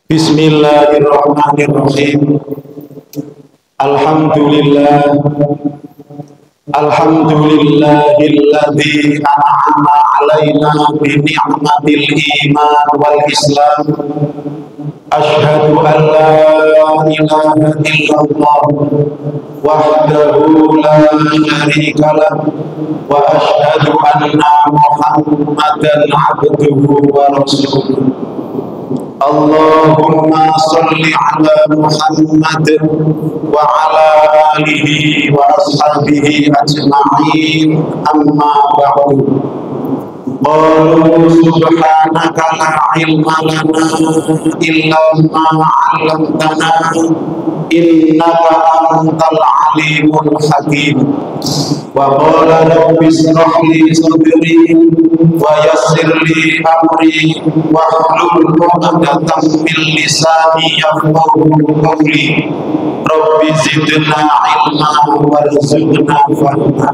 Bismillahirrahmanirrahim. Alhamdulillahilladzi an'ama 'alaina bi ni'matil iman wal islam. Asyhadu an la ilaha illallah wahdahu la syarika lah wa asyhadu anna Muhammadan 'abduhu wa rasuluh. Allahumma sholli ala Muhammad wa ala alihi wa ashabihi ajma'in, amma ba'du. Qalu subhanaka la ilma lana illa ma 'allamtana innaka antal alimul hakim. Wa qala rabbi ishrah li sadri wa yassir li amri wa hlul 'uqdatam min lisani yafqahu qawli. Rabbi zidna ilma warzuqna fahma.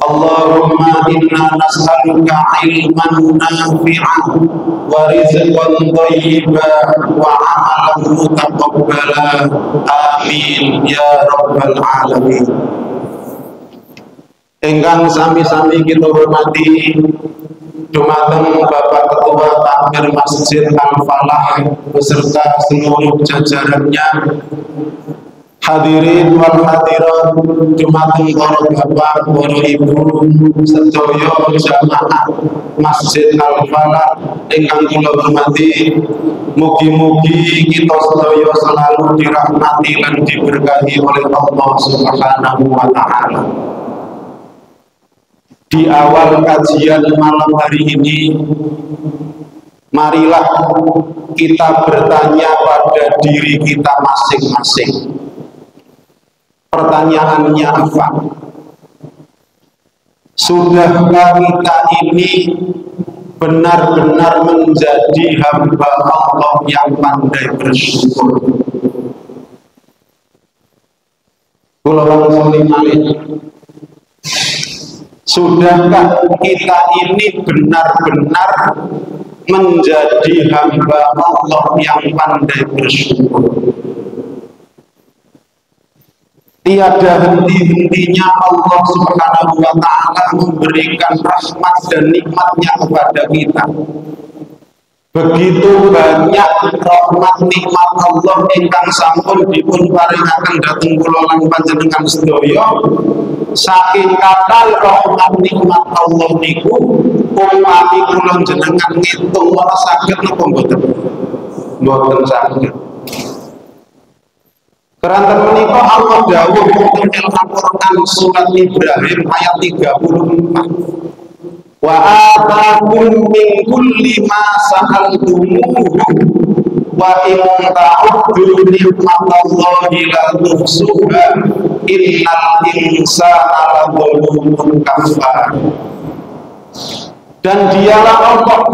Allahumma inna nas'aluka ilman nafi'an wa rizqan thayyiban wa 'amalan mutaqabbala. Amin ya rabbal alamin. Ingkang sami-sami kita hormati dumateng Bapak Ketua Takmir Masjid Al-Falah beserta seluruh jajarannya, hadirin wal hadirat, dumateng para bapak, para ibu, sedaya jamaah Masjid Al-Falah ingkang kula hormati. Mugi-mugi kita sedaya selalu dirahmati dan diberkahi oleh Allah Subhanahu wa taala. Di awal kajian malam hari ini, marilah kita bertanya pada diri kita masing-masing. Pertanyaannya apa? Sudahkah kita ini benar-benar menjadi hamba Allah yang pandai bersyukur? Sudahkah kita ini benar-benar menjadi hamba Allah yang pandai bersyukur? Tiada henti-hentinya Allah Subhanahu wa ta'ala memberikan rahmat dan nikmatnya kepada kita. Begitu banyak rahmat nikmat Allah ingkang sampun dipun paringaken dhateng kula lan panjenengan sedaya. Saking kathah rahmat nikmat Allah niku umpami kula jenengan ngitung ora saged napa mboten? Mboten saged. Keranten menika Allah dawuh wonten ing Al-Qur'an surat Ibrahim ayat 34. Wa atakum min kulli ma sa'altumuhu wa in ta'uddu ni'matallahi la tuhsuha innal insana ladzalumun kafar. Dan dialah Allah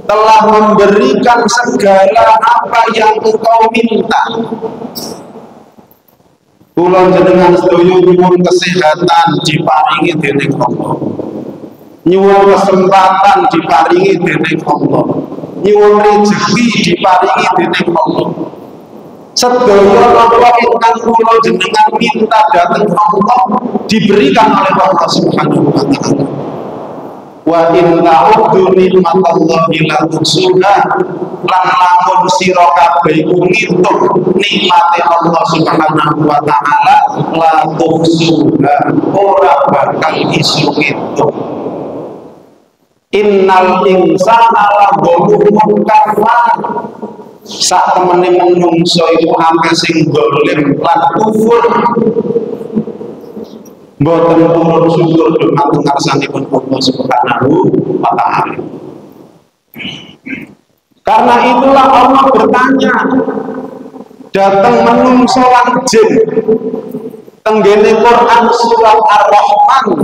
telah memberikan segala apa yang engkau minta. Kula jenengan sedaya nyuwun kesehatan diparingi dening Allah. Nyuwun kesempatan diparingi dening Allah. Nyuwun rezeki diparingi dening Allah. Sedaya apa ingkang kula jenengan minta dhateng Allah diberikan oleh Allah Subhanahu wa taala. Wa in ta'uddu ni'matallahi la tuhsuha, lan lamun sira kabeh iku ngitung nikmate Allah Subhanahu wa taala la tuhsuha, ora bakal iso ngitung. Innal insana ladzalumun kafar. Sak temene menungso iku akeh sing dolim lan kufur. Mboten purun syukur dumateng ngarsanipun Allah Subhanahu wa ta'ala. Karena itulah Allah bertanya datang menungso lan jin tenggene Quran surat Ar-Rahman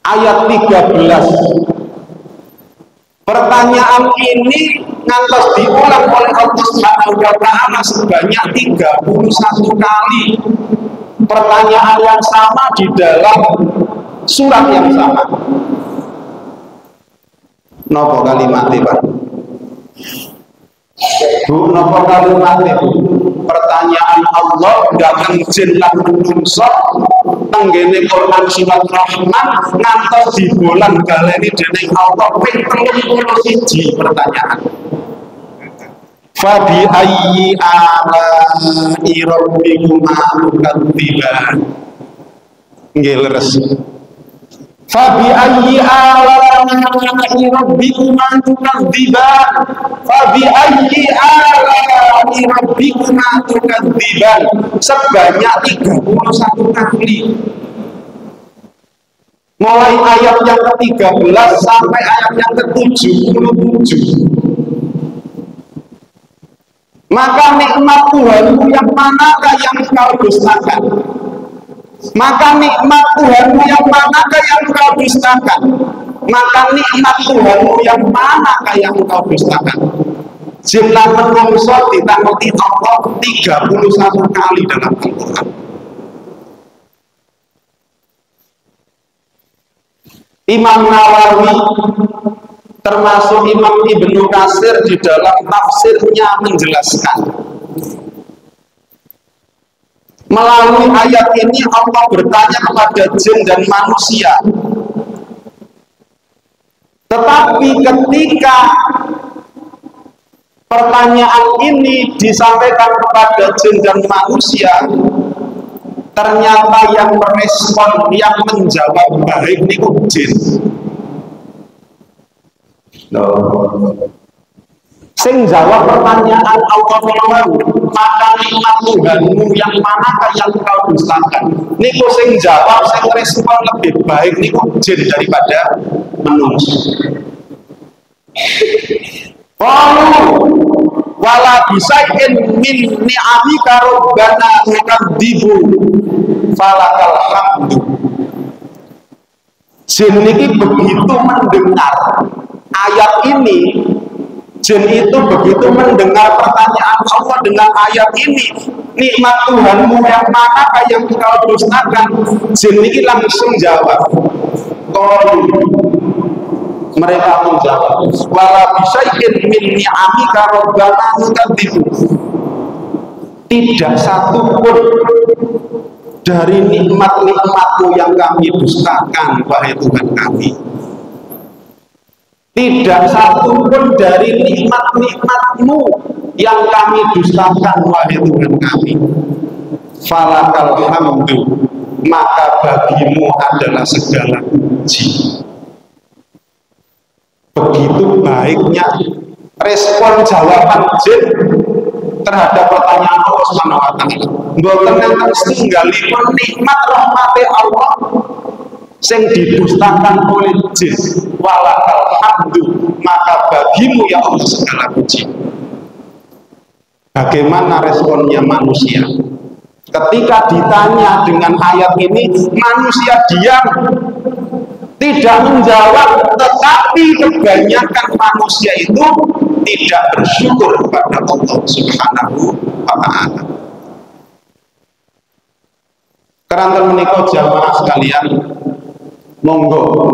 ayat 13. Pertanyaan ini ngantos diulang oleh Allah Subhanahu wa ta'ala sebanyak 31 kali. Pertanyaan yang sama di dalam surat yang sama. Napa kalimatnya, Pak? Bu, napa kalimatnya Bu? Pertanyaan Allah datang jin lan menungso tenggene Quran surat Rahman ngantos di bulan galeni dening Allah ping 31 pertanyaan. Fabi ayyi ala'i rabbikuma tukadziban. Nggih leres. Fabi ayyi ala'i rabbikuma tukadziban. Fabi ayyi ala'i rabbikuma tukadziban. Sebanyak 31 kali. Mulai ayat yang ke-13 sampai ayat yang ke-77. Maka nikmat Tuhanmu yang manakah yang kau dustakan? Maka nikmat Tuhanmu yang manakah yang kau dustakan? Maka nikmat Tuhanmu yang manakah yang kau dustakan? Jin lan manungsa ditangoti Allah 31 kali dalam Al-Quran. Imam Nawawi termasuk Imam Ibnu Katsir di dalam tafsirnya menjelaskan, melalui ayat ini Allah bertanya kepada jin dan manusia. Tetapi ketika pertanyaan ini disampaikan kepada jin dan manusia, ternyata yang merespon, yang menjawab baik niku jin. Sing jawab pertanyaan Allah Ta'ala, maka nikmat Tuhanmu yang manakah yang kau dustakan? Niku sing jawab, sing respon lebih baik niku jin daripada manusia. Wala bisain min ni'amika rabbana nukadzibu falakal hamdu. Jin niki begitu mendengar ayat ini, jin itu begitu mendengar pertanyaan Allah dengan ayat ini, nikmat Tuhanmu yang manakah yang kau dustakan? Jin ini langsung jawab. Mereka menjawab, wala bisyai'in min ni'amika rabbana nukadzibu. Tidak satu pun dari nikmat-nikmatmu yang kami dustakan, wahai Tuhan kami. Tidak satu pun dari nikmat-nikmatmu yang kami dustakan, wahai Tuhan kami. Falakal hamdu, maka bagimu adalah segala puji. Begitu baiknya respon jawaban jin terhadap pertanyaan Allah Subhanahu wa taala. Mboten enten setunggalipun nikmat rahmate Allah sing didustakan oleh jin. Walakal hamdu, maka bagimu ya Allah segala puji. Bagaimana responnya manusia? Ketika ditanya dengan ayat ini, manusia diam, tidak menjawab, tetapi kebanyakan manusia itu tidak bersyukur kepada Allah Subhanahu wa ta'ala. Keranten menika jamaah sekalian, monggo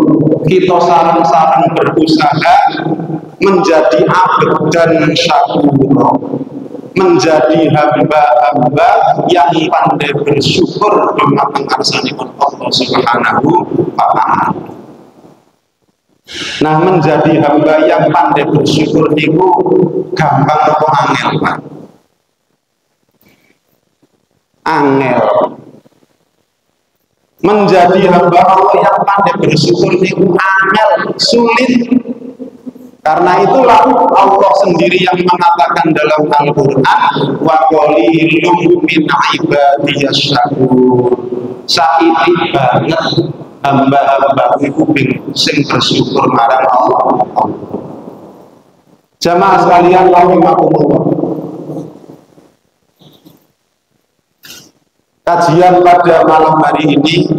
kita sareng-sareng berusaha menjadi abd dan syakur, menjadi hamba-hamba yang pandai bersyukur dumateng ngarsanipun Allah Subhanahu wa ta'ala. Nah, menjadi hamba yang pandai bersyukur itu gampang atau angel, Pak? Angel. Menjadi hamba Allah yang pandai bersyukur itu angel, sulit. Karena itulah Allah sendiri yang mengatakan dalam Al-Quran, wa qalilum min ibadiyas syakur. Saiki banget hamba-hamba iku sing bersyukur marang Allah. Jamaah sekalian, rahimakumullah. Kajian pada malam hari ini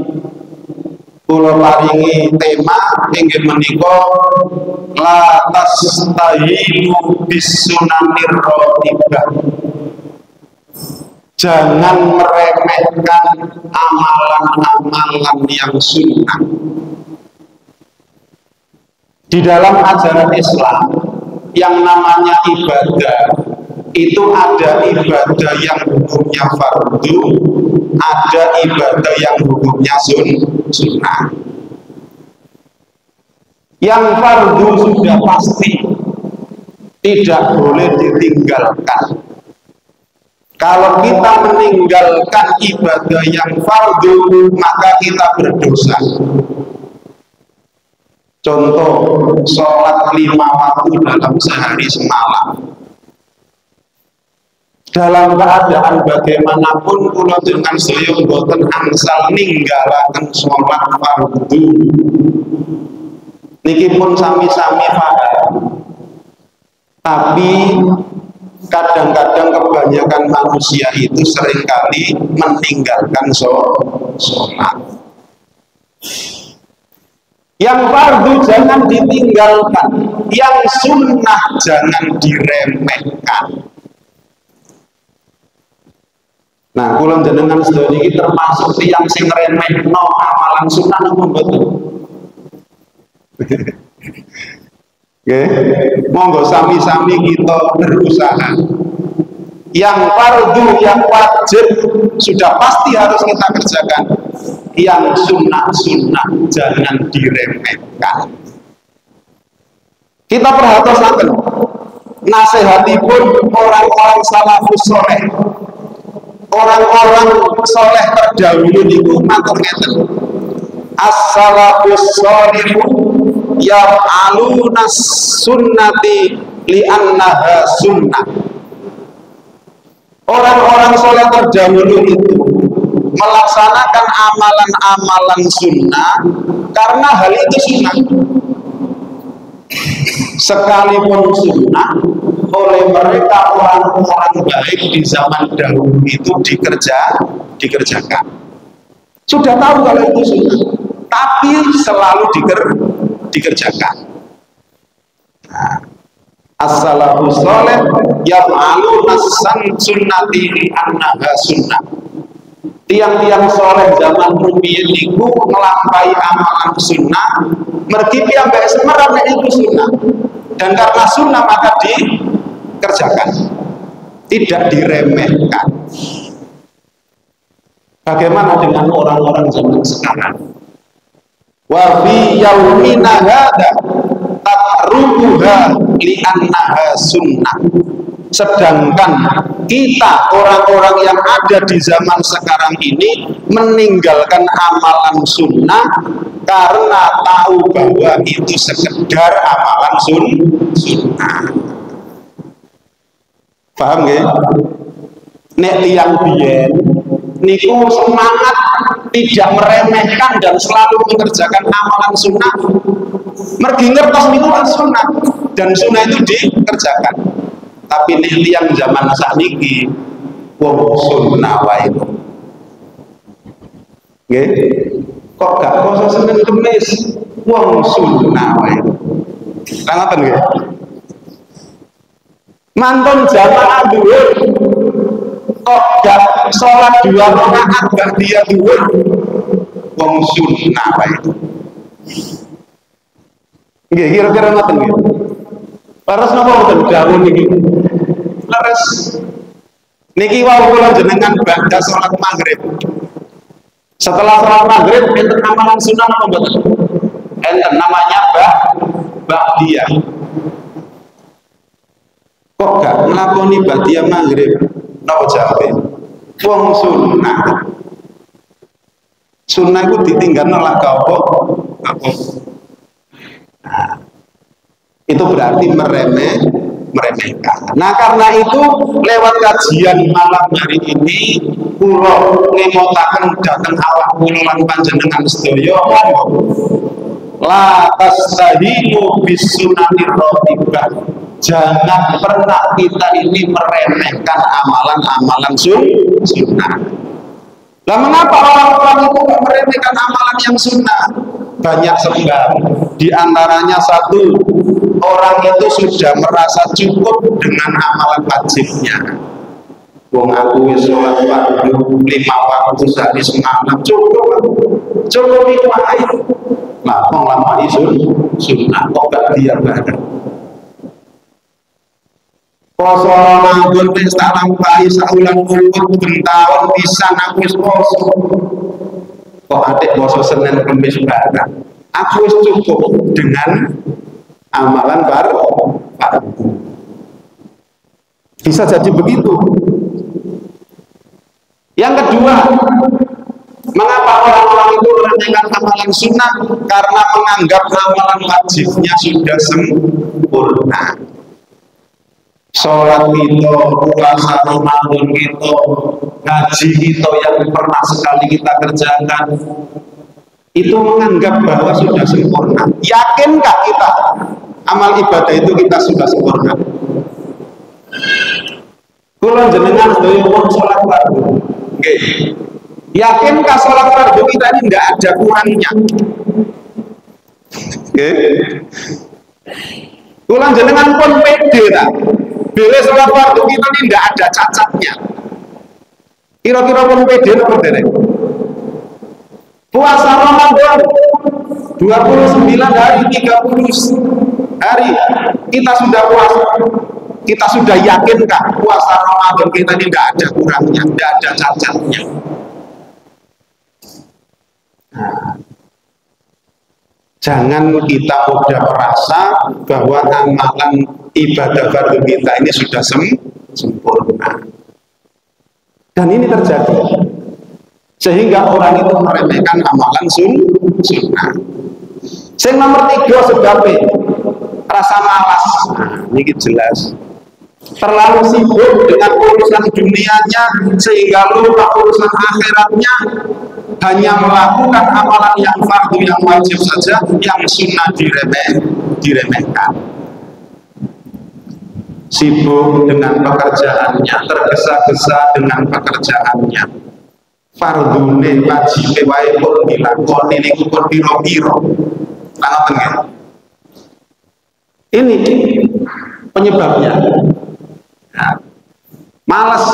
kula paringi tema inggih menika la tastahinu bisunanir ratibah. Jangan meremehkan amalan-amalan yang sunnah. Di dalam ajaran Islam, yang namanya ibadah itu ada ibadah yang hukumnya fardu, ada ibadah yang hukumnya sunnah. Yang fardu sudah pasti tidak boleh ditinggalkan. Kalau kita meninggalkan ibadah yang fardu, maka kita berdosa. Contoh, sholat 5 waktu dalam sehari semalam. Dalam keadaan bagaimanapun, kula jenengan sedaya boten angsal ninggalaken sholat fardu. Niki pun sami-sami paham. Tapi kadang-kadang kebanyakan manusia itu seringkali meninggalkan sholat. Yang fardu jangan ditinggalkan, yang sunnah jangan diremehkan. Nah, kula jenengan sedaya iki termasuk tiyang sing remehno amalan sunnah napa mboten? Oke, monggo sami-sami kita berusaha. Yang fardu, yang wajib sudah pasti harus kita kerjakan. Yang sunnah-sunnah jangan diremehkan. Kita perhatikan nasihatipun orang-orang salafus soleh. Orang-orang soleh terdahulu niku matur ngeten. As-salafus sholihu yaf'aluna sunnati li'annaha sunnah. Orang-orang soleh terdahulu itu melaksanakan amalan-amalan sunnah karena hal itu sunnah. Sekalipun sunnah oleh mereka orang-orang baik di zaman dahulu itu dikerjakan. Sudah tahu kalau itu sunnah, tapi selalu dikerjakan. Nah, as-salafus sholeh yaf'aluna sunnati li'annaha sunnah. Tiang-tiang soleh zaman rumiyin niku ngelampahi amalan sunnah, mergi piyambake semerap itu sunnah. Dan karena sunnah maka dikerjakan, tidak diremehkan. Bagaimana dengan orang-orang zaman sekarang? Wa fi yaumina hadza tatrukuha li'annaha sunnah. Sedangkan kita orang-orang yang ada di zaman sekarang ini meninggalkan amalan sunnah karena tahu bahwa itu sekedar amalan sunnah. Paham nggih? Nek tiyang biyen niku semangat tidak meremehkan dan selalu mengerjakan amalan sunnah. Mergi ngertos niku sunnah dan sunnah itu dikerjakan. Tapi nek tiyang zaman sakniki wong sunnah wae. Nggih? Kok gak poso Senin Kemis wong sunnah wae. Lah ngoten nggih. Mantun jamaah dhuwur kok gak sholat 2 rakaat gak dia dhuwur wong sunnah wae. Nggih, kira-kira ngoten nggih. Leres napa mboten dawuh niki? Leres. Niki wau kula jenengan badha salat maghrib. Setelah salat maghrib enten amalan sunnah napa mboten? Enten namanya ba'diyah. Kok gak nglakoni ba'diyah maghrib? Napa jawabe? Wong sunnah. Sunnah itu ditinggalno lak apa? Nah, itu berarti meremehkan. Nah, karena itu lewat kajian malam hari ini kula ngemotaken dhateng awak kula lan panjenengan sedaya la tastahinu bisunnatir ratibah. Jangan pernah kita ini meremehkan amalan-amalan sunnah. Lah mengapa orang-orang itu gak meremehkan amalan yang sunnah? Banyak sebab. Di antaranya satu, orang itu sudah merasa cukup dengan amalan wajibnya. Wong aku wis sholat fardu 5 waktu sehari semalam cukup itu aja. Nah, wong lama sunnah kok gak dia bareng. Poso Ramadan wis tak lampahi saulan umput bentahun pisan aku wis poso. Kok adik poso Senin Kamis barang. Aku wis cukup dengan amalan fardu. Bisa jadi begitu. Yang kedua, mengapa orang-orang itu meremehkan amalan sunnah? Karena menganggap amalan wajibnya sudah sempurna. Sholat kita, puasa Ramadan kita, haji kita yang pernah sekali kita kerjakan, itu menganggap bahwa sudah sempurna. Yakinkah kita amal ibadah itu kita sudah sempurna? Kula jenengan sedaya pun sholat fardu. Oke. Yakinkah sholat fardu kita ini tidak ada kurangnya? Oke. Kula jenengan pun pede tak? Bila sholat fardu kita ini tidak ada cacatnya. Kira-kira pun pede apa derek? Puasa Ramadan 29 hari 30 hari kita sudah puasa. Kita sudah yakinkah puasa Ramadan kita ini tidak ada kurangnya, tidak ada cacatnya? Jangan kita mudah merasa bahwa amalan ibadah fardu kita ini sudah sempurna. Dan ini terjadi. Sehingga orang itu meremehkan amalan sunnah. Yang nomor 3 sebabnya rasa malas. Nah, ini jelas. Terlalu sibuk dengan urusan dunianya sehingga lupa urusan akhiratnya, hanya melakukan amalan yang fardu yang wajib saja, yang sunnah diremehkan. Sibuk dengan pekerjaannya, tergesa-gesa dengan pekerjaannya. Fardune wajib wae pun dilakoni niku pun piro-piro. Ini penyebabnya. Nah, malas,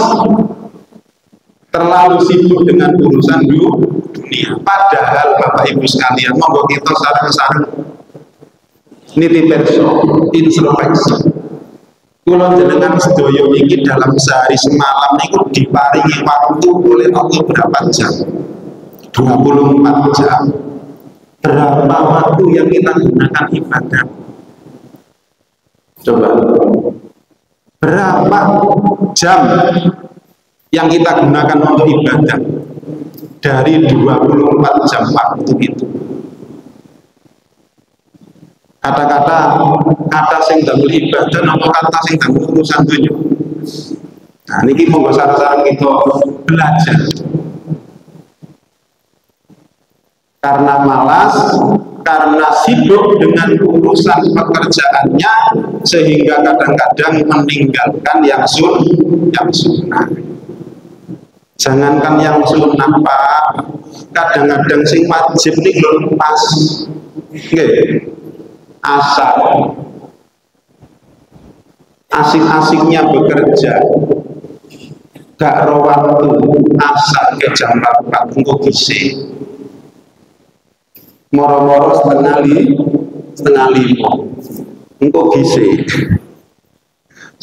terlalu sibuk dengan urusan dunia. Padahal Bapak Ibu sekalian, monggo kita sareng-sareng niti perso introspeksi. Kula jenengan sedaya iki dalam sehari semalam niku diparingi waktu oleh Allah berapa jam? 24 jam. Berapa waktu yang kita gunakan ibadah? Coba. Berapa jam yang kita gunakan untuk ibadah dari 24 jam waktu itu? Kata sing damel ibadah apa kata sing damel urusan dunia? Nah, niki monggo sareng-sareng kita belajar. Karena malas, karena sibuk dengan urusan pekerjaannya, sehingga kadang-kadang meninggalkan yang sunnah. Jangankan yang sunnah, Pak, kadang-kadang sing wajib nih lepas. Asal asik-asiknya bekerja, gak ro waktu, asal ke jam 4 engko gisi moro-moro setengah 5 engko gisi,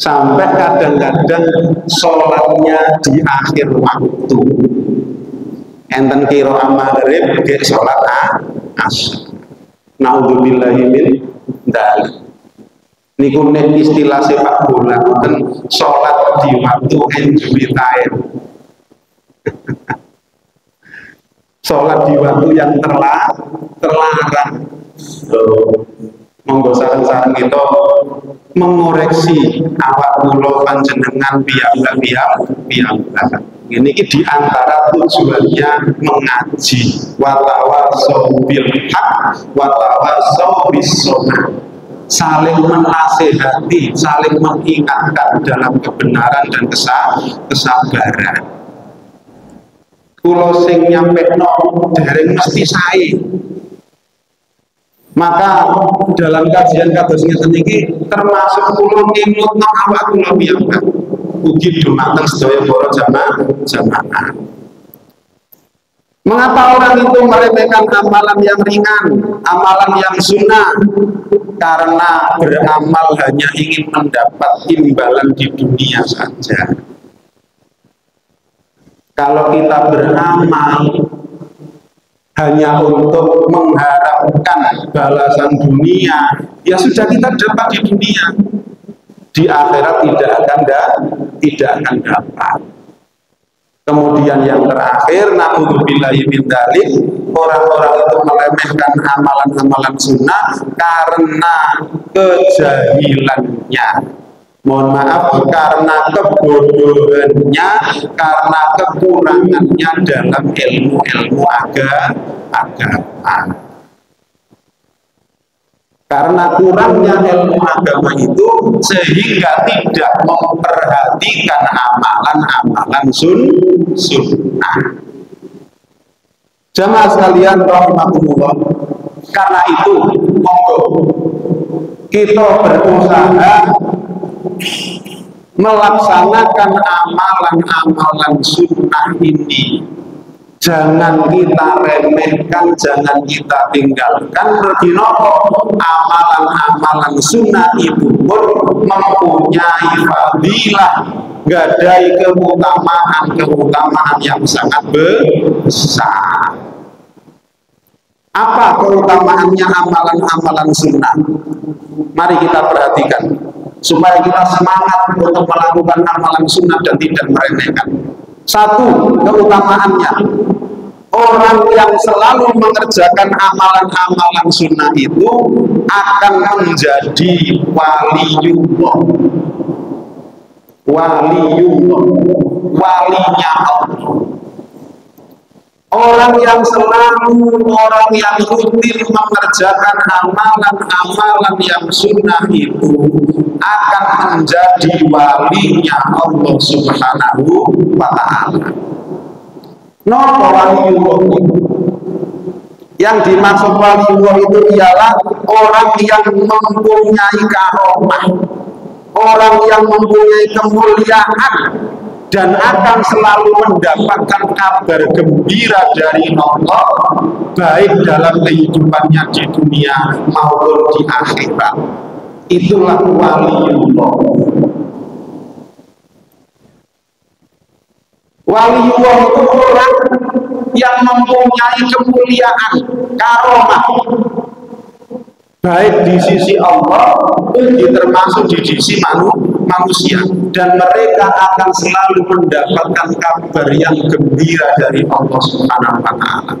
sampai kadang-kadang sholatnya di akhir waktu, enten kira maghrib ke sholat asar. Naudzubillahi min dzalik. Niku nek istilah sepak bola kan sholat di waktu injury time. Sholat di waktu yang terlarang. Monggo sareng-sareng kita mengoreksi awak kula panjenengan piyambak. Ini di antara tujuannya mengaji, watawasau bil haq, watawasau bis sunnah, saling menasehati, saling mengingatkan dalam kebenaran dan kesabaran. Kulo sing nyampekno dereng mesti sae. Maka dalam kajian kados ngeten iki termasuk kulo ngimutno awak kula piyambak. Ugi dumateng sedaya para jamaah. Mengapa orang itu meremehkan amalan yang ringan, amalan yang sunnah? karena beramal hanya ingin mendapat imbalan di dunia saja. Kalau kita beramal hanya untuk mengharapkan balasan dunia, ya sudah kita dapat di dunia, di akhirat tidak akan dapat. Kemudian yang terakhir, na'udzubillahi min dzalik, orang-orang itu meremehkan amalan-amalan sunnah karena kejahilannya. Mohon maaf, karena kebodohannya, karena kekurangannya dalam ilmu-ilmu agama. Karena kurangnya ilmu agama itu sehingga tidak memperhatikan amalan-amalan sunnah. Jamaah sekalian rahimakumullah, karena itu monggo kita berusaha melaksanakan amalan-amalan sunnah ini. Jangan kita remehkan, jangan kita tinggalkan. Amalan-amalan sunnah itu pun mempunyai fadilah, gadai keutamaan yang sangat besar. Apa keutamaannya amalan-amalan sunnah? Mari kita perhatikan supaya kita semangat untuk melakukan amalan sunnah dan tidak meremehkan. Satu, keutamaannya, orang yang selalu mengerjakan amalan-amalan sunnah itu akan menjadi waliullah, walinya Allah. Orang yang rutin mengerjakan amalan-amalan yang sunnah itu akan menjadi walinya Allah Subhanahu wa ta'ala. Napa waliullah itu? Yang dimaksud waliullah itu ialah orang yang mempunyai karomah, orang yang mempunyai kemuliaan, dan akan selalu mendapatkan kabar gembira dari Allah, baik dalam kehidupannya di dunia maupun di akhirat. Itulah waliullah. Waliullah itu orang yang mempunyai kemuliaan, karomah, baik di sisi Allah pun termasuk di sisi manusia, dan mereka akan selalu mendapatkan kabar yang gembira dari Allah Subhanahu wa ta'ala.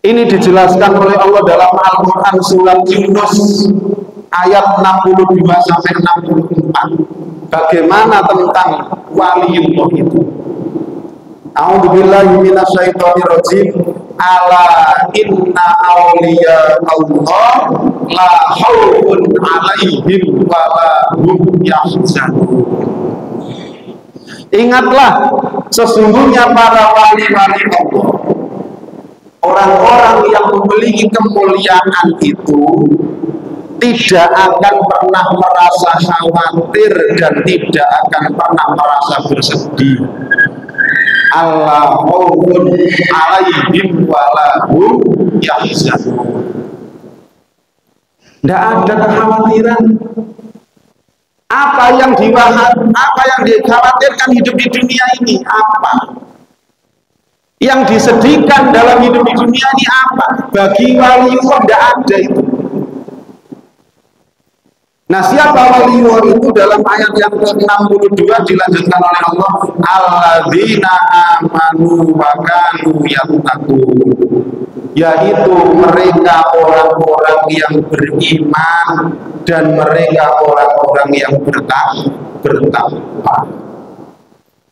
Ini dijelaskan oleh Allah dalam Al-Quran surat Yunus ayat 62 sampai 64. Bagaimana tentang waliullah itu? A'udzubillahi minasyaitonirrajim. Ala inna awliya Allah la khaufun alaihim wa la hum yahzanun. Ingatlah, sesungguhnya para wali-wali Allah, orang-orang yang memiliki kemuliaan itu tidak akan pernah merasa khawatir dan tidak akan pernah merasa bersedih. Allah khaufun alaihim wa lahum yahzanun. Tidak ada kekhawatiran. Apa yang dikhawatirkan hidup di dunia ini? Apa yang disedihkan dalam hidup di dunia ini? Apa? Bagi waliullah tidak ada itu. Nah, siapa waliullah itu? Dalam ayat yang ke-62 dilanjutkan oleh Allah, alladzina amanu wa kanu yattaqun, yaitu mereka orang-orang yang beriman dan mereka orang-orang yang bertakwa.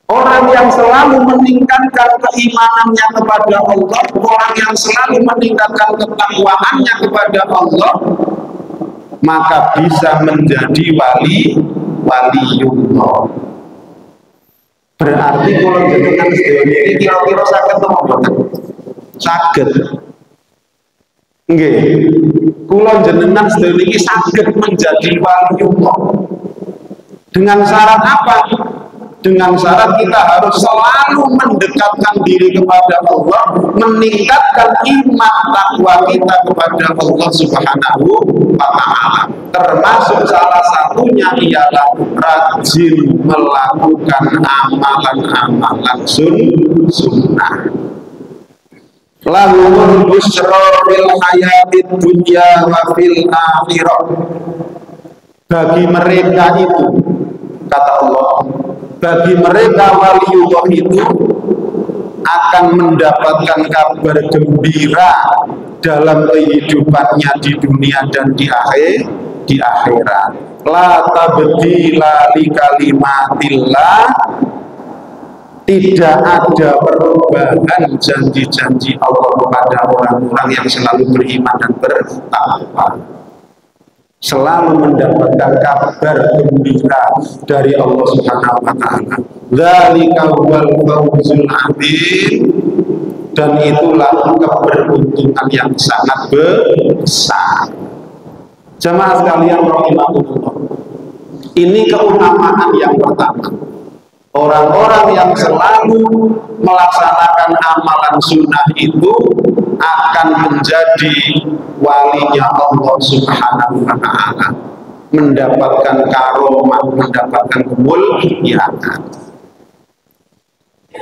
Orang yang selalu meningkatkan keimanannya kepada Allah, orang yang selalu meningkatkan ketakwaannya kepada Allah, maka bisa menjadi waliullah. Berarti kalau jenengan sedaya ini kira-kira saged napa mboten? Saged. Nggih. Kula jenengan sedaya ini saged menjadi waliullah. Dengan syarat apa? dengan syarat kita harus selalu mendekatkan diri kepada Allah, meningkatkan iman takwa kita kepada Allah Subhanahu wa Ta'ala. Termasuk salah satunya ialah rajin melakukan amalan-amalan sunnah. Lahumul busra fil hayatid dunya wa fil akhirah. Bagi mereka itu, kata Allah, bagi mereka waliullah itu akan mendapatkan kabar gembira dalam kehidupannya di dunia dan di akhirat. La tabdila li kalimatillah, tidak ada perubahan janji-janji Allah kepada orang-orang yang selalu beriman dan bertakwa. Selalu mendapatkan kabar gembira dari Allah Subhanahu wa Ta'ala. Dzalika huwal fawzul adzim, dan itulah keberuntungan yang sangat besar. Jemaah sekalian rahimakumullah, ini keutamaan yang pertama. Orang-orang yang selalu melaksanakan amalan sunnah itu akan menjadi walinya Allah Subhanahu wa Ta'ala, mendapatkan karomah, mendapatkan kemuliaan.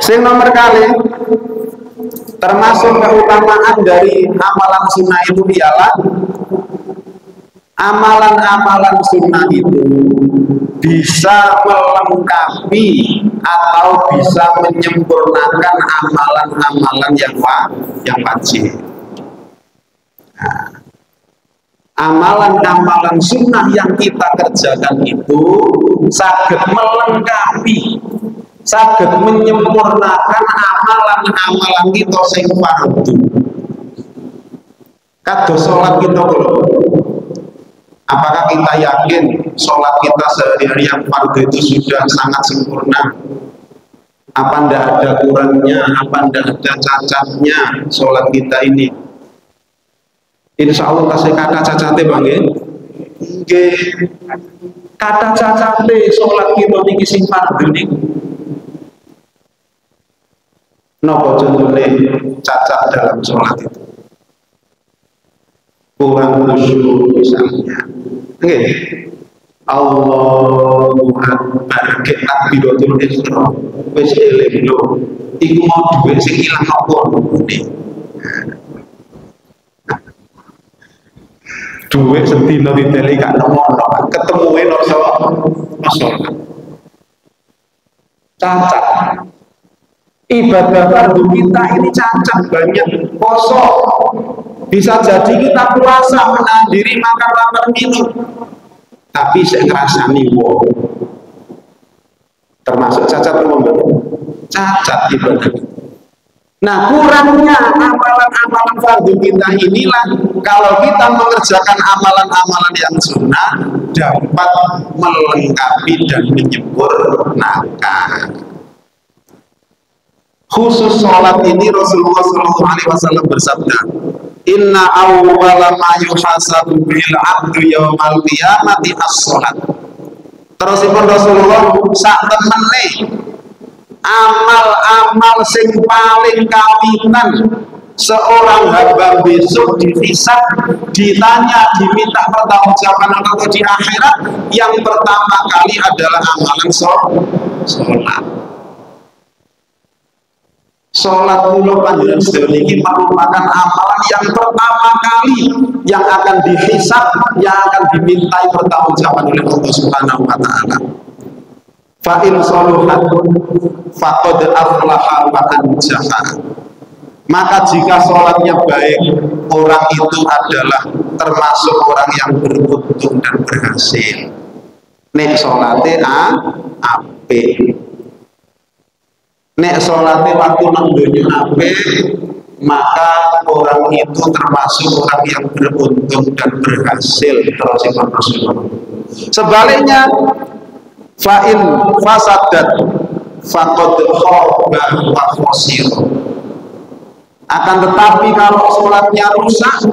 Sing nomor kali termasuk keutamaan dari amalan sunnah itu ialah amalan-amalan sunnah itu bisa melengkapi atau bisa menyempurnakan amalan-amalan yang wajib. Nah, amalan-amalan sunnah yang kita kerjakan itu saged melengkapi, saged menyempurnakan amalan-amalan kita sing fardu. Kados salat kita lho. Apakah kita yakin sholat kita sehari-hari yang fardu itu sudah sangat sempurna? Apa tidak ada kurangnya? Apa tidak ada cacatnya sholat kita ini? Insya Allah kasih kata cacatnya bang ya? Nggih. Kata cacatnya sholat kita ini sing fardu nih. Napa contohnya cacat dalam sholat itu? Kurang khusyuk misalnya. Oke. Allahu Akbar ke takbiratul ihram. Wis eling lho. Iku mau duwe sing ilang apa ngene. Duwe sedina diteli gak nemu ketemue no sholat. Cacat. Ibadah fardu kita ini cacat banyak. Poso bisa jadi kita puasa menahan diri makan lapar minum, tapi saya ngerasani wow, termasuk cacat umum, cacat ibadah. Nah, kurangnya amalan-amalan fardu kita inilah kalau kita mengerjakan amalan-amalan yang sunnah dapat melengkapi dan menyempurnakan. Khusus sholat ini Rasulullah SAW bersabda, Inna awwala ma yuhasabu bil abdu yaumal qiyamati as-sholat. Terusipun Rasulullah sak temene amal-amal sing paling kawitan seorang hamba besok dihisab, ditanya, diminta pertanggungjawaban atau di akhirat, yang pertama kali adalah amalan sholat. Sholat kula panjenengan sedaya niki merupakan amalan yang pertama kali yang akan dihisab, yang akan dimintai pertanggungjawaban oleh Allah Subhanahu wa Ta'ala. Fa in shaluhat faqad aflaha wa anjaha. Maka jika sholatnya baik, orang itu adalah termasuk orang yang beruntung dan berhasil. Nek sholatnya apik. Nek sholatnya waktu nang donya apik, maka orang itu termasuk orang yang beruntung dan berhasil. Terus Rasulullah. Sebaliknya, fa'in fasadat faqad khaba wa khasira. Akan tetapi kalau sholatnya rusak,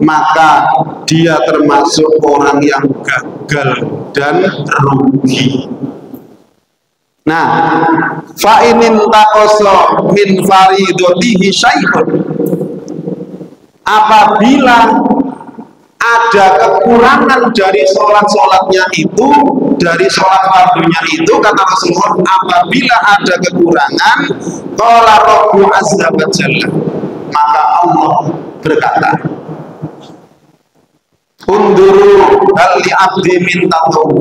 maka dia termasuk orang yang gagal dan rugi. Nah, fa inin taqasa min faridotihi syai'un, apabila ada kekurangan dari sholat-sholatnya itu, dari sholat fardunya itu, kata Rasulullah, apabila ada kekurangan, qala Rabbu azza wa jalla, maka Allah berkata, unduru hal li abdi min tatawu.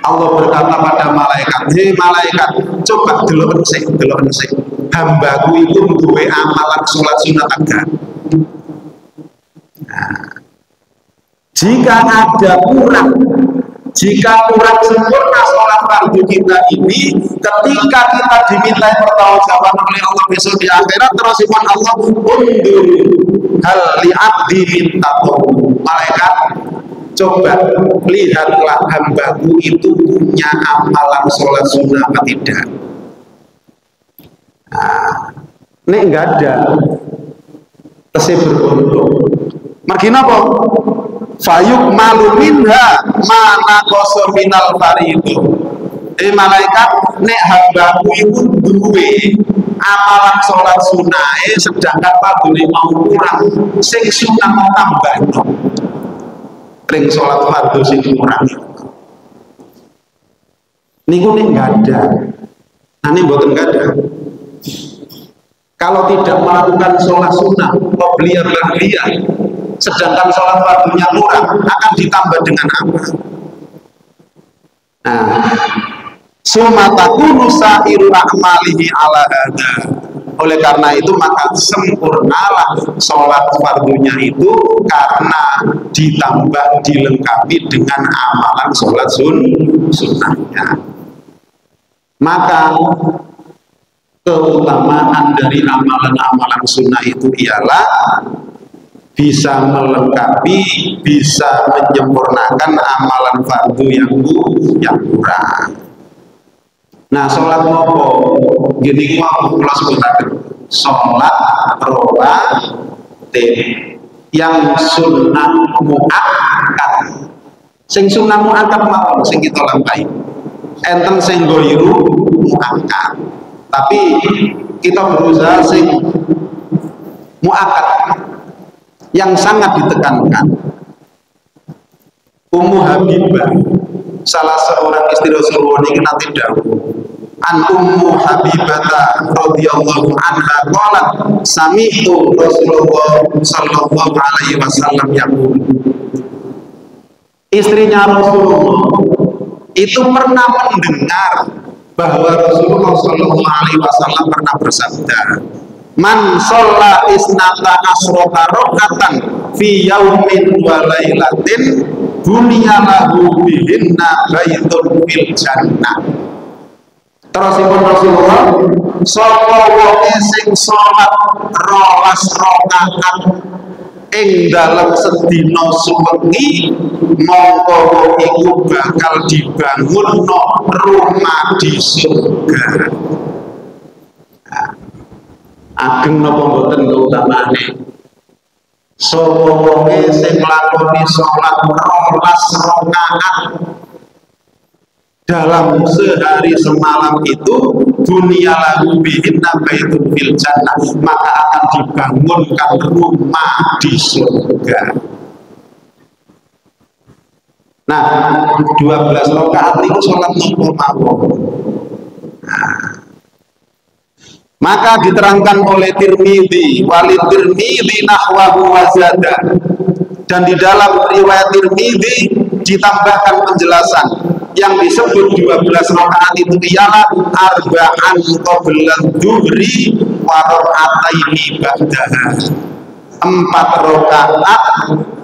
Allah berkata pada malaikat, hei malaikat, coba deloken sik, hambaku itu duwe amalan sholat sunat agak. Nah, jika ada kurang, sempurna sholat fardu kita ini, ketika kita diminta pertanggungjawaban oleh Allah besok di akhirat, terus iman Allah, undur hal li abdi min tatawu. Malaikat, coba lihatlah hambaku itu punya amalan sholat sunnah apa tidak. Nah, ini enggak ada, pasti beruntung. Margi napa? Fayuk malu minha mana koso minal faridu. Malaikat, nek hambaku itu duwe amalan sholat sunnah, sedangkan fardune mau kurang, sing sunah mau tambah. Ring sholat fardu sing kurang niku nek enggak ada, ane mboten enggak ada. Kalau tidak melakukan sholat sunnah qobliyah ba'diyah, sedangkan sholat fardunya kurang, akan ditambah dengan apa? Nah, sumatakunu sa'iru a'malihi ala hadha. Oleh karena itu maka sempurnalah sholat fardunya itu karena ditambah dilengkapi dengan amalan sholat sunnahnya. Maka keutamaan dari amalan-amalan sunnah itu ialah bisa melengkapi, bisa menyempurnakan amalan fardu yang kurang. Nah, sholat nopo gini mau kula sebutaken sholat rawatib yang sunnah muakkad. Sing sunnah muakkad mawon sing kita lampahi. Enten sing goiru muakkad. Tapi kita berusaha sing muakkad yang sangat ditekankan. Ummu Habibah, salah seorang istri Rasulullah ini nanti dahulu. An Ummu Habibata radhiyallahu anha qalat sami'tu Rasulullah sallallahu alaihi wasallam yaqul. Istrinya Rasulullah itu pernah mendengar bahwa Rasulullah sallallahu alaihi wasallam pernah bersabda, man sholla isnata asrota rokatan fi yaumin wa lailatin bunya lahu bihinna baitun fil jannah. Terusipun Rasulullah, sapa wong sing salat 12 rakaat ing dalem sedina suwengi, mongko iku bakal dibangunno rumah di surga. Ageng napa mboten keutamane? Sapa wong sing nglakoni salat 12 rakaat dalam sehari semalam itu, dunia lahu bihinna baitun fil jannah, maka akan dibangunkan rumah di surga. Nah, 12 rakaat itu sholat nopo mawon. Maka diterangkan oleh Tirmidzi, wali Tirmidzi nahwahu wazada, dan di dalam riwayat Tirmidzi ditambahkan penjelasan. Yang disebut 12 rakaat itu ialah arba'an qabla dhuhri wa raka'ataini ba'daha. 4 rakaat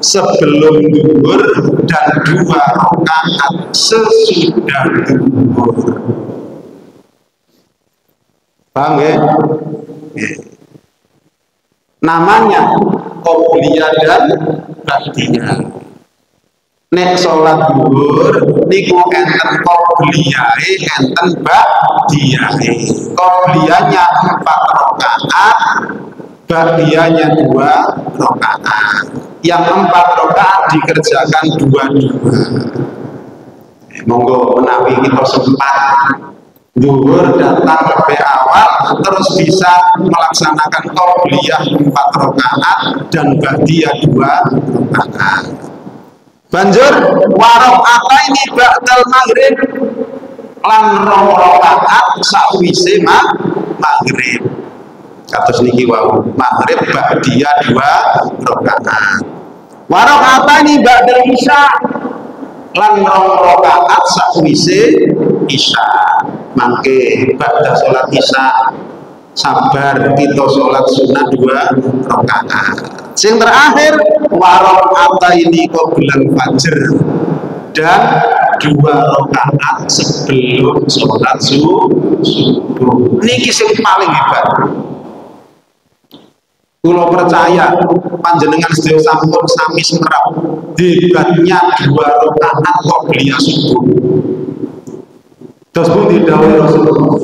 sebelum zuhur dan 2 rakaat sesudah zuhur. Paham ya? Namanya qobliyah dan ba'diyah. Nek sholat zuhur niku enten qobliyahe enten ba'diyahe. Qobliyahnya 4 rakaat, ba'diyahnya 2 rakaat. Yang 4 rakaat dikerjakan 2-2. Monggo menawi kita sempat zuhur datang lebih awal, terus bisa melaksanakan qobliyah 4 rakaat dan ba'diyah 2 rakaat. Banjur ini ba'dal maghrib lan 2 rakaat sakwise maghrib. Kados niki wau, maghrib ba'diyah 2 rakaat. Ini ba'dal isya lan 2 rakaat sakwise isya. Mangke ba'da sholat isya sabar kita sholat sunnah 2 rakaat. Sing terakhir ini qoblal fajr dan 2 rakaat sebelum sholat subuh. Niki sing paling hebat. Kula percaya panjenengan sedaya sampun sami semerap hebatnya 2 rakaat qobliyah subuh. Terus pun didhawuhi Rasulullah,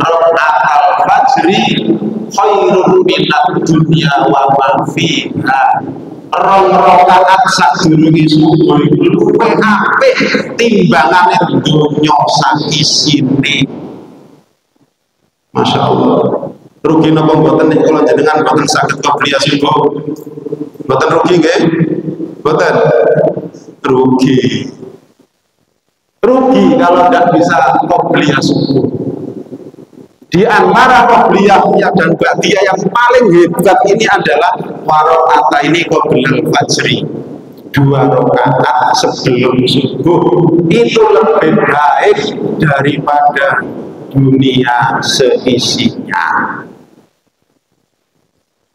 rakaatul fajri khairun minad dunya wa ma fiha. 2 rakaat sadurunge subuh iku luwih apik timbangane donya sak isine. Masya Allah. Rugi napa mboten nek kula jenengan mboten saged qobliyah subuh? Mboten rugi nggih? Mboten rugi. Rugi kalau tidak bisa qobliyah subuh. Di antara qobliyahnya dan ba'diyah yang paling hebat ini adalah ini qoblal fajri, 2 rakaat sebelum subuh. Itu lebih baik daripada dunia seisinya.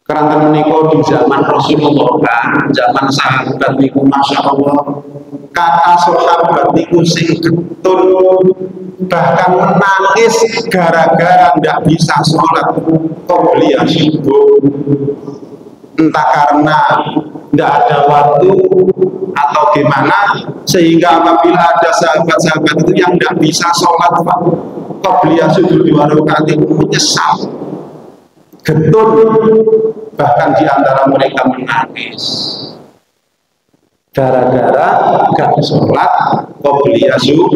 Karena menikah di zaman Rasulullah kan, zaman sahabat niku masya Allah, kata sahabat niku sing getun bahkan menangis gara-gara tidak bisa sholat qobliyah subuh, entah karena tidak ada waktu atau gimana, sehingga apabila ada sahabat-sahabat itu yang tidak bisa sholat qobliyah subuh 2 rakaat itu menyesal, getun, bahkan di antara mereka menangis gara-gara gak sholat qobliyah subuh.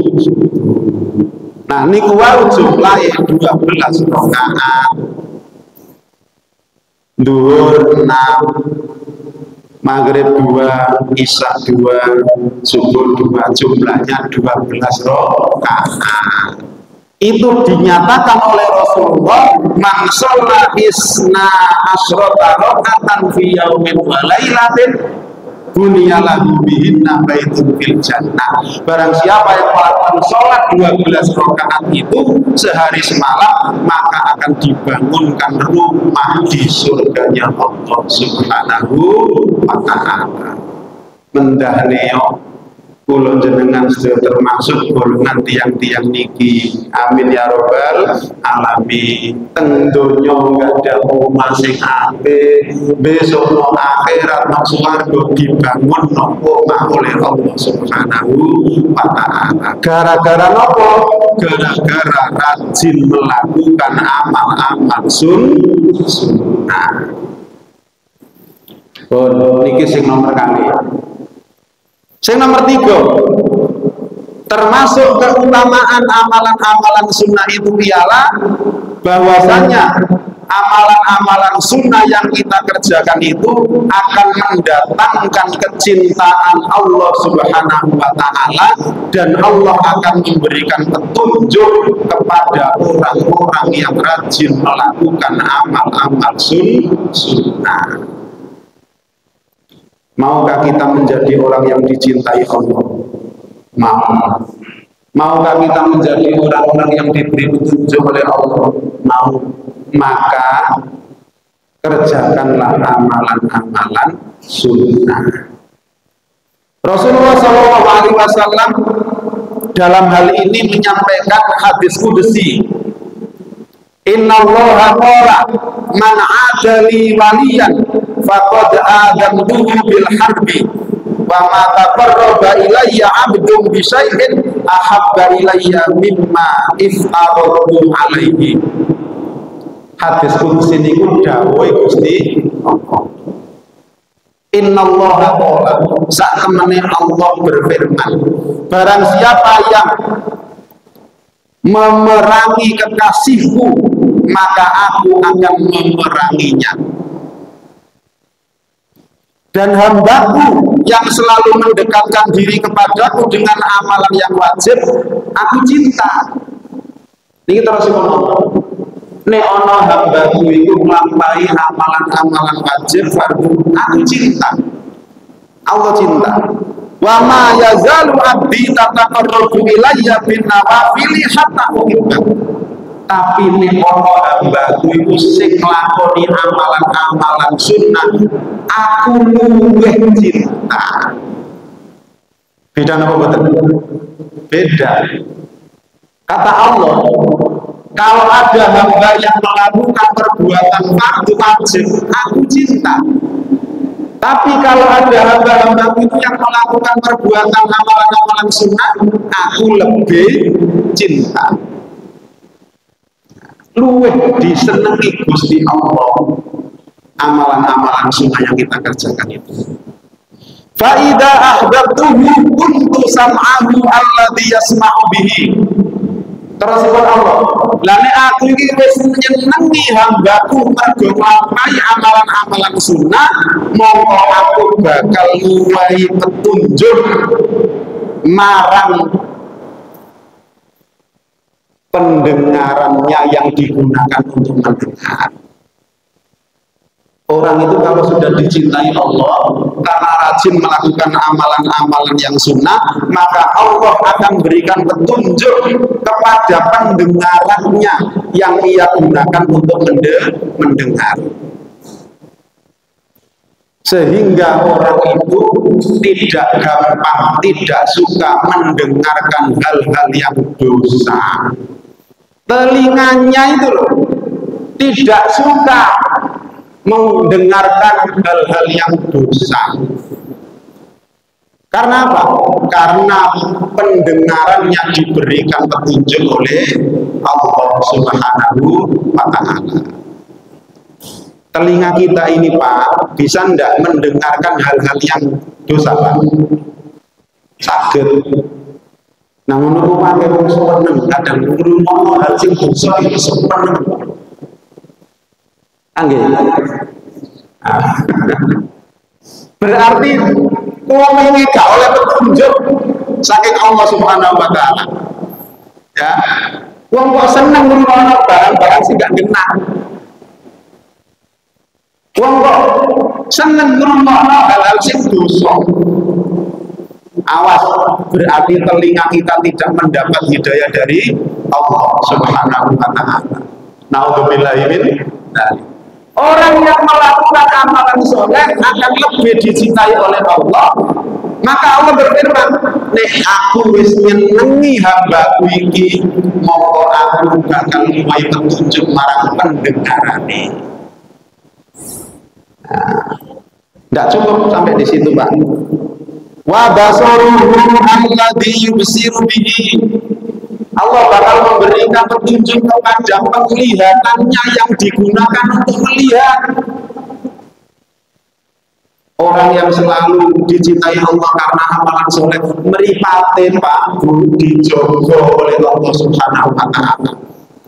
Nah niku wae jumlahe 12 rakaat, zuhur 6, maghrib 2, isya 2, subuh 2, jumlahnya 12 rakaat. Itu dinyatakan oleh Rasulullah, man sholla isna asyrata rakaatan fi yaumin wa lailatin bunyalahu bihinna baitun fil jannah. Barang siapa yang melakukan sholat 12 rakaat itu sehari semalam, maka akan dibangunkan rumah di surganya Allah Subhanahu wa ta'ala. Mendahne kula jenengan sedaya termasuk golongan tiang-tiang niki. Amin ya robbal alamin. Teng donya enggak ada omah sing apik, besok no akhirat no swarga dibangun no omah oleh Allah Subhanahu wa ta'ala. Gara-gara nopo? Gara-gara rajin melakukan amal-amal sunnah. Niki sing nomor kali. Yang nomor 3, termasuk keutamaan amalan-amalan sunnah itu ialah bahwasanya amalan-amalan sunnah yang kita kerjakan itu akan mendatangkan kecintaan Allah Subhanahu wa ta'ala, dan Allah akan memberikan petunjuk kepada orang-orang yang rajin melakukan amal-amal sunnah. Maukah kita menjadi orang yang dicintai Allah? Mau. Maukah kita menjadi orang-orang yang diberi petunjuk oleh Allah? Mau. Maka kerjakanlah amalan-amalan sunnah. Rasulullah SAW dalam hal ini menyampaikan hadis qudsi. Innallaha qala man 'adali waliyan faqad adantuhu bil harbi wa ma taqarraba ilayya 'abdun bi syai'in ahabba ilayya mimma iftaratu alaihi. Hadis qudsi niku dawuh Gusti Allah. Innallaha qala, sak temene Allah berfirman, barang siapa yang memerangi kekasihku, maka aku akan memeranginya. Dan hambaku yang selalu mendekatkan diri kepadaku dengan amalan yang wajib, aku cinta. Ini terus ngomong, nek ono hambaku itu melampaui amalan-amalan wajib fardu, aku cinta. Allah cinta. Wa ma yazalu abdi tataqarrabu ilayya bin nawafili hatta uhibba. Tapi nek ono hambaku itu sing nglakoni amalan-amalan sunnah, aku luwih cinta. Beda napa mboten? Beda. Kata Allah, kalau ada hamba yang melakukan perbuatan fardu wajib, aku cinta. Tapi kalau ada hamba-hamba itu yang melakukan perbuatan amalan-amalan sunnah, aku lebih cinta. Luwih disenengi Gusti Allah amalan-amalan sunnah yang kita kerjakan itu. Fa idza ahbabtuhu kuntu sam'ahu alladhi yasma'u bihi. Terus Allah, lah nek aku iki wis nyenengi hambaku mergo nglampahi amalan-amalan sunnah, mongko aku bakal luwahi petunjuk marang pendengarannya yang digunakan untuk mendengar. Orang itu kalau sudah dicintai Allah karena rajin melakukan amalan-amalan yang sunnah, maka Allah akan berikan petunjuk kepada pendengarannya yang ia gunakan untuk mendengar. Sehingga orang itu tidak gampang, tidak suka mendengarkan hal-hal yang dosa. Telinganya itu loh, tidak suka mendengarkan hal-hal yang dosa. Karena apa? Karena pendengarannya diberikan petunjuk oleh Allah Subhanahu wa Ta'ala. Telinga kita ini Pak, bisa ndak mendengarkan hal-hal yang dosa Pak? Sakit. Namun rumah yang seneng, kadang rumah hal yang dosa itu seneng. Anggih. Berarti wong ini gak oleh petunjuk saking Allah Subhanahu wa Ta'ala. Ya. Wong kok seneng ngrungokno barang-barang sing gak kena. Wong kok seneng ngrungokno hal-hal sing dosa. Awas, berarti telinga kita tidak mendapat hidayah dari Allah Subhanahu wa Ta'ala. Nauzubillahi min dzalik. Orang yang melakukan amalan soleh akan lebih dicintai oleh Allah. Maka Allah berfirman, nek aku wis nyenengi hambaku iki, mongko aku bakal luwih petunjuk marang pendengarane. Tidak cukup sampai di situ Pak. Wa basaruhu alladhi yubsiru bihi. Allah bakal memberikan petunjuk kepada penglihatannya yang digunakan untuk melihat. Orang yang selalu dicintai Allah karena amalan soleh, meripate Pak Bu dijogo oleh Allah Subhanahu wa Ta'ala.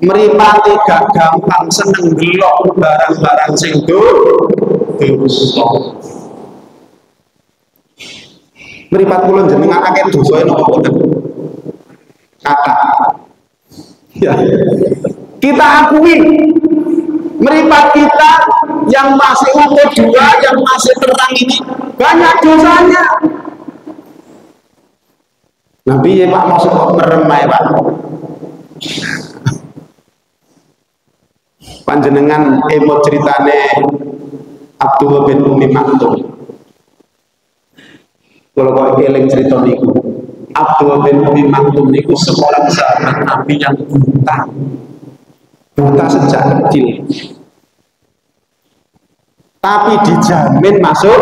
Meripate gak gampang seneng delok barang-barang sing dosa. Meripat kula jenengan akeh dosa napa boten? Kata ya, kita akui meripat kita yang masih utuh dua, yang masih terang ini banyak dosanya. Nabi ya Pak masuk meremai Pak. Panjenengan emot ceritane Abdullah bin Umi Maktum. Kalau kau eling cerita niku, Abdullah bin Umi Maktum niku seorang sahabat Nabi yang buta sejak kecil, tapi dijamin masuk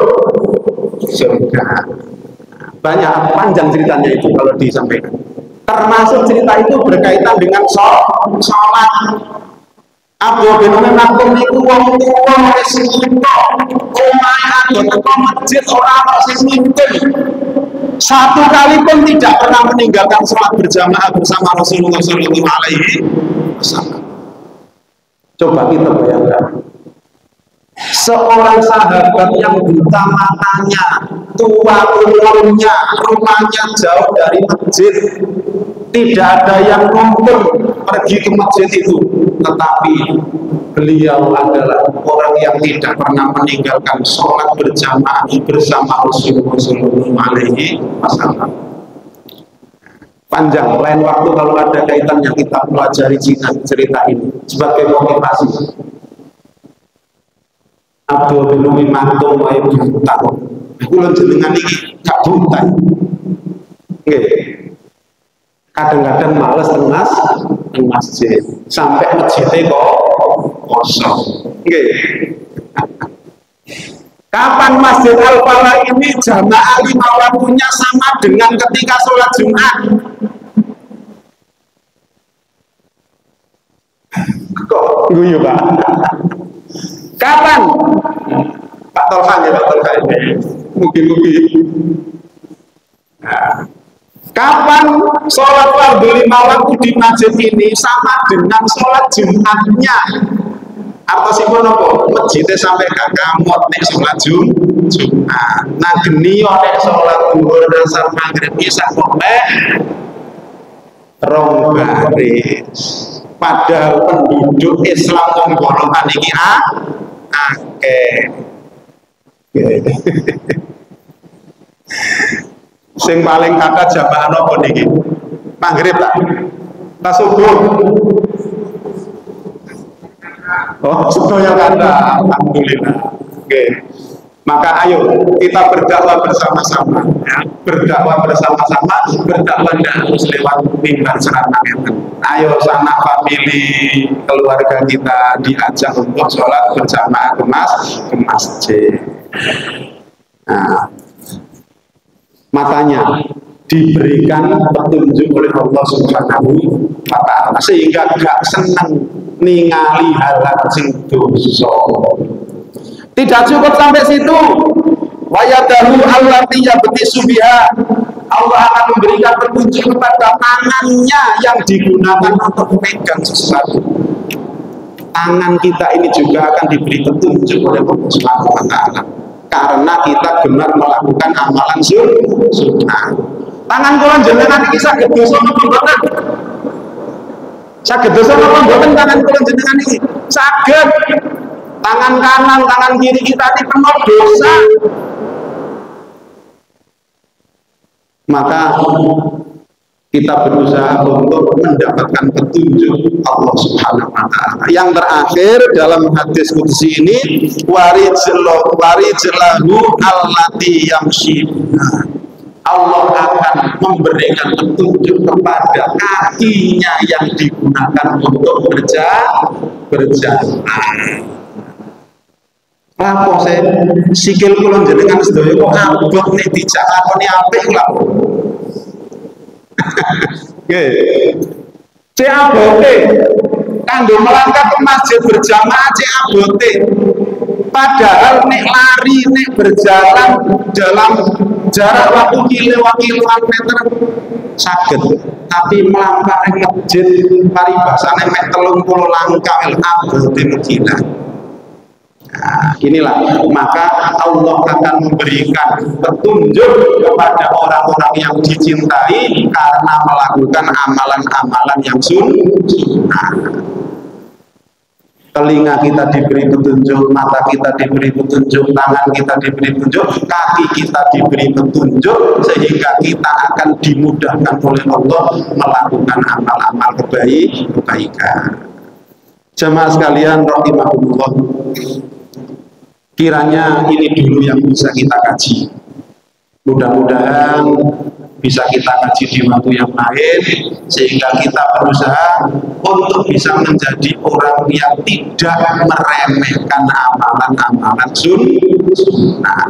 surga. Banyak panjang ceritanya itu kalau disampaikan. Termasuk cerita itu berkaitan dengan sholat. Abdul bin Umi Maktum niku wong tuwa wis tuwa. Omahe ado teko masjid ora ana sing nuntun. Satu kali pun tidak pernah meninggalkan sholat berjamaah bersama Rasulullah Shallallahu Alaihi Wasallam. Coba kita bayangkan, seorang sahabat yang buta matanya, tua umurnya, rumahnya jauh dari masjid, tidak ada yang nuntun pergi ke masjid itu, tetapi beliau adalah orang yang tidak pernah meninggalkan sholat berjamaah bersama Rasulullah Shallallahu Alaihi Wasallam. Panjang, lain waktu kalau ada kaitannya kita pelajari cerita ini sebagai motivasi. Abdul bin Umi Maktum wae buta. Kula jenengan iki gak buta. Nggih. Kadang-kadang males teng masjid, sampai masjidnya kok kosong. Nggih. Kapan Masjid Al-Falah ini jamaah 5 waktunya sama dengan ketika sholat Jumat? Kok guyu Pak? Kapan? Pak Tolhan ya, Pak Tolhan. Mugi-mugi. Nah, kapan sholat fardu 5 waktu di masjid ini sama dengan sholat Jumatnya? Artosipun apa? Masjidnya sampai gak kamot nek sholat Jumat. Nah geni nek sholat zuhur asar maghrib isya sampai rong baris. Padahal penduduk Islam wong golongan iki akeh. Sing paling kakak jamaah napa niki? Maghrib tak? Ta subuh? Oh, sedaya kata, alhamdulillah. Oke. Maka ayo kita berdakwah bersama-sama, ya. Berdakwah bersama-sama, berdakwah tidak harus lewat mimbar ceramah. Ayo sanak famili keluarga kita diajak untuk sholat berjamaah ke masjid. Nah, makanya diberikan petunjuk oleh Allah Subhanahu wa Ta'ala sehingga gak senang ningali hal-hal sing dosa. Tidak cukup sampai situ. Wa yadahu allati yabtisu biha. Allah akan memberikan petunjuk kepada tangannya yang digunakan untuk memegang sesuatu. Tangan kita ini juga akan diberi petunjuk oleh Allah Subhanahu wa Ta'ala karena kita gemar melakukan amalan sunnah. Tangan kula jenengan iki saged dosa napa mboten? Saged dosa napa mboten tangan kula jenengan iki? Saged. Tangan kanan, tangan kiri kita ini penuh dosa. Maka kita berusaha untuk mendapatkan petunjuk Allah Subhanahu wa Ta'ala. Yang terakhir dalam hadis qudsi ini, warijlahu allati yamshi. Allah akan memberikan petunjuk kepada kakinya yang digunakan untuk berjalan. Apa saya sikil kula jenengan sedaya kok abot nek dijak lakoni apik lho. Nggih. Cek abote kanggo melangkah ke masjid berjamaah cek abote. Padahal nek lari nek berjalan dalam jarak waktu kiloan meter saged, tapi melangkah ning masjid paribasane mek 30 langkah abote gila. Nah, inilah maka Allah akan memberikan petunjuk kepada orang-orang yang dicintai karena melakukan amalan-amalan yang sunnah. Telinga kita diberi petunjuk, mata kita diberi petunjuk, tangan kita diberi petunjuk, kaki kita diberi petunjuk, sehingga kita akan dimudahkan oleh Allah melakukan amal-amal kebaikan. Jemaah sekalian rahimahullah, kiranya ini dulu yang bisa kita kaji. Mudah-mudahan bisa kita kaji di waktu yang lain, sehingga kita berusaha untuk bisa menjadi orang yang tidak meremehkan amalan-amalan sunnah.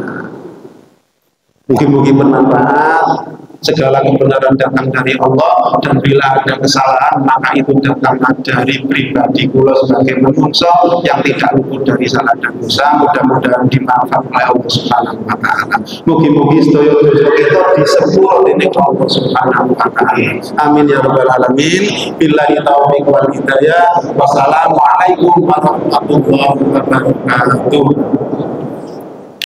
Mungkin bermanfaat. Segala kebenaran datang dari Allah, dan bila ada kesalahan maka itu datang dari pribadi kula sebagai manusia yang tidak luput dari salah dan dosa. Mudah-mudahan dimaafkan oleh Allah Subhanahu wa taala. Mugi-mugi sedaya dosa kita disepuro dening Allah Subhanahu wa taala. Amin ya rabbal alamin. Billahi taufiq wal hidayah. Wassalamualaikum warahmatullahi wabarakatuh.